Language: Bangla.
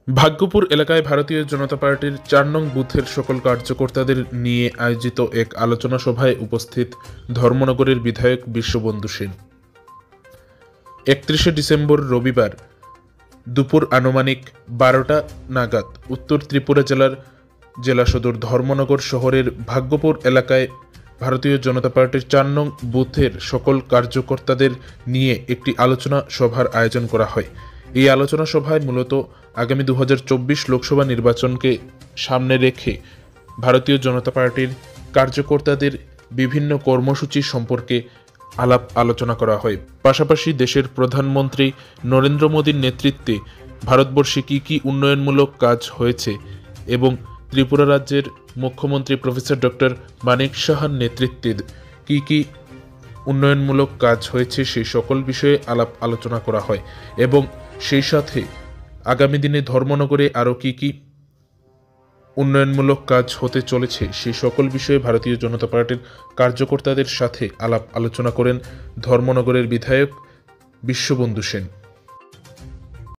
ভাগ্যপুর এলাকায় ভারতীয় জনতা পার্টির ৪ নং বুথের সকল কার্যকর্তাদের নিয়ে আয়োজিত এক আলোচনা সভায় উপস্থিত ধর্মনগরের বিধায়ক বিশ্ববন্ধু সেন। ৩১ ডিসেম্বর রবিবার দুপুর আনুমানিক ১২টা নাগাদ উত্তর ত্রিপুরা জেলার জেলা সদর ধর্মনগর শহরের ভাগ্যপুর এলাকায় ভারতীয় জনতা পার্টির ৪ নং বুথের সকল কার্যকর্তাদের নিয়ে একটি আলোচনা সভার আয়োজন করা হয়। এই আলোচনা সভায় মূলত আগামী ২০২৪ লোকসভা নির্বাচনকে সামনে রেখে ভারতীয় জনতা পার্টির কার্যকর্তাদের বিভিন্ন কর্মসূচি সম্পর্কে আলাপ আলোচনা করা হয়। পাশাপাশি দেশের প্রধানমন্ত্রী নরেন্দ্র মোদীর নেতৃত্বে ভারতবর্ষে কী কী উন্নয়নমূলক কাজ হয়েছে এবং ত্রিপুরা রাজ্যের মুখ্যমন্ত্রী প্রফেসর ডক্টর মানিক সাহার নেতৃত্বে কী কী উন্নয়নমূলক কাজ হয়েছে সেই সকল বিষয়ে আলাপ আলোচনা করা হয় এবং সেই সাথে আগামী দিনে ধর্মনগরে আরও কী কী উন্নয়নমূলক কাজ হতে চলেছে সেই সকল বিষয়ে ভারতীয় জনতা পার্টির কার্যকর্তাদের সাথে আলাপ আলোচনা করেন ধর্মনগরের বিধায়ক বিশ্ববন্ধু সেন।